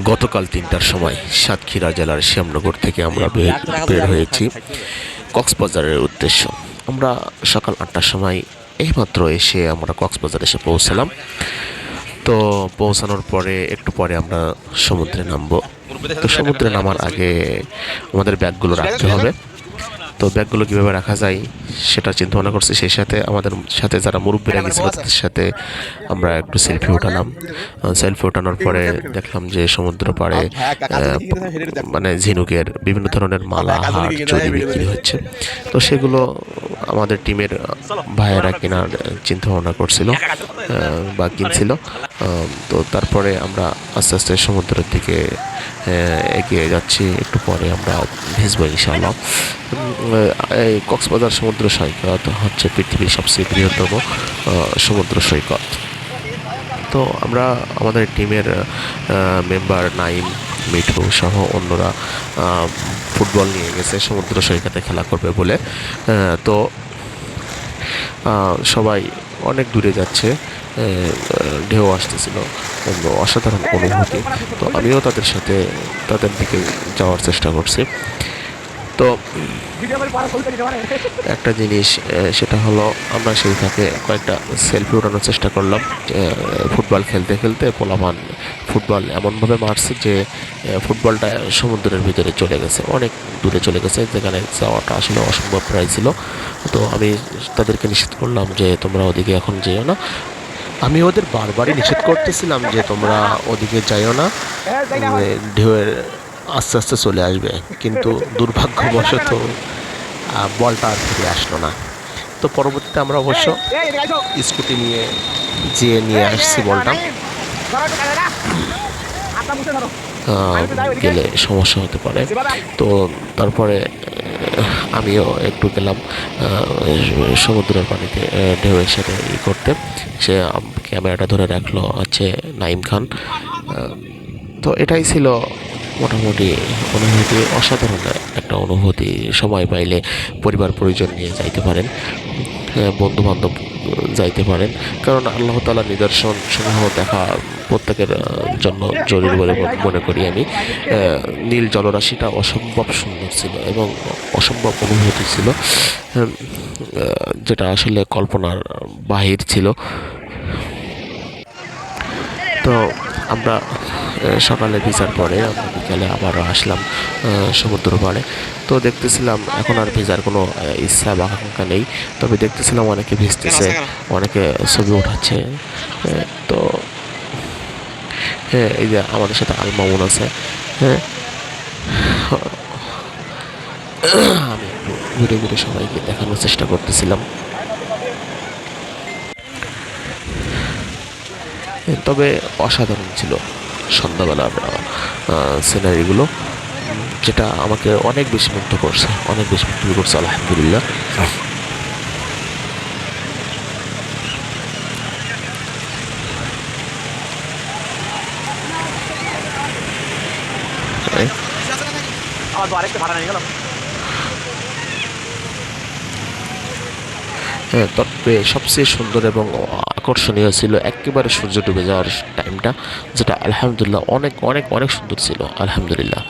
গতকাল ৩টার সময় সাতক্ষীরা জেলার শ্যামনগর থেকে আমরা বের হয়েছি কক্সবাজারের উদ্দেশ্য। আমরা সকাল ৮টার সময় এইমাত্র এসে আমরা কক্সবাজার এসে পৌঁছালাম। তো পৌঁছানোর পরে একটু পরে আমরা সমুদ্রে নামবো। তো সমুদ্রে নামার আগে আমাদের ব্যাগগুলো রাখতে হবে। তো ব্যাগগুলো কীভাবে রাখা যায় সেটা চিন্তা ভাবনা করছি। সেই সাথে আমাদের সাথে যারা মুরব্বীরা গেছিল তাদের সাথে আমরা একটু সেলফি উঠালাম। সেলফি ওঠানোর পরে দেখলাম যে সমুদ্র পাড়ে মানে ঝিনুকের বিভিন্ন ধরনের মালা, হার, চুড়ি বিক্রি হচ্ছে। তো সেগুলো আমাদের টিমের ভাইয়েরা কেনার চিন্তা ভাবনা করছিল বা কিনছিল। তো তারপরে আমরা আস্তে আস্তে সমুদ্রের দিকে এগিয়ে যাচ্ছি। একটু পরে আমরা ভিজবো ইনশাআল্লাহ। এই কক্সবাজার সমুদ্র সৈকত হচ্ছে পৃথিবীর সবচেয়ে বৃহত্তম সমুদ্র সৈকত। তো আমরা আমাদের টিমের মেম্বার নাইম, মিঠু সহ অন্যরা ফুটবল নিয়ে গেছে সমুদ্র সৈকতে খেলা করবে বলে। তো সবাই অনেক দূরে যাচ্ছে, ঢেউ আসতেছিল, অসাধারণ অনুভূতি। তো আমিও তাদের সাথে তাদের দিকে যাওয়ার চেষ্টা করছি। তো একটা জিনিস সেটা হলো আমরা সেই ফাঁকে কয়েকটা সেলফি ওঠানোর চেষ্টা করলাম। ফুটবল খেলতে খেলতে পোলাপান ফুটবল এমনভাবে মারছে যে ফুটবলটা সমুদ্রের ভিতরে চলে গেছে, অনেক দূরে চলে গেছে, যেখানে যাওয়াটা আসলে অসম্ভব প্রায় ছিল। তো আমি তাদেরকে নিষেধ করলাম যে তোমরা ওদিকে এখন যেও না। আমি ওদের বারবারই নিষেধ করতেছিলাম যে তোমরা ওদিকে যাইও না, ঢেউয়ের আস্তে আস্তে চলে আসবে, কিন্তু দুর্ভাগ্যবশত বলটা আর ফিরে আসলো না। তো পরবর্তীতে আমরা অবশ্য স্কুটি নিয়ে আসছি বলটা। গেলে সমস্যা হতে পারে। তো তারপরে আমিও একটু গেলাম সমুদ্রের পানিতে ঢেউয়ের সাথে করতে। সে ক্যামেরাটা ধরে রাখলো হচ্ছে নাইম খান। তো এটাই ছিল মোটামুটি অনুভূতি, অসাধারণ একটা অনুভূতি। সময় পাইলে পরিবার পরিজন নিয়ে যাইতে পারেন, বন্ধু বান্ধব যাইতে পারেন, কারণ আল্লাহ তাআলা নিদর্শন সমূহ দেখা প্রত্যেকের জন্য জরুরি বলে মনে করি আমি। নীল জলরাশিটা অসম্ভব সুন্দর ছিল এবং অসম্ভব অনুভূতি ছিল, যেটা আসলে কল্পনার বাহির ছিল। তো আমরা সকালে ভিজার পরে আমরা বিকালে আবারও আসলাম সমুদ্র পাড়ে। তো দেখতেছিলাম এখন আর ভিজার কোনো ইচ্ছা বা আকাঙ্ক্ষা নেই, তবে দেখতেছিলাম অনেকে ভিজতেছে, অনেকে ছবি ওঠাচ্ছে। তো হ্যাঁ, এই যে আমাদের সাথে আল মামুন আছে। হ্যাঁ, আমি একটু ঘুরে ঘুরে সবাইকে দেখানোর চেষ্টা করতেছিলাম। তবে অসাধারণ ছিল সন্ধ্যাবেলার সিনারিগুলো, যেটা আমাকে অনেক বেশি মুগ্ধ করছে, অনেক বেশি মুগ্ধ করছে আলহামদুলিল্লাহ। হ্যাঁ, তবে সবচেয়ে সুন্দর এবং আকর্ষণীয় ছিল একেবারে সূর্য ডুবে যাওয়ার টাইমটা, যেটা আলহামদুলিল্লাহ অনেক অনেক অনেক সুন্দর ছিল আলহামদুলিল্লাহ।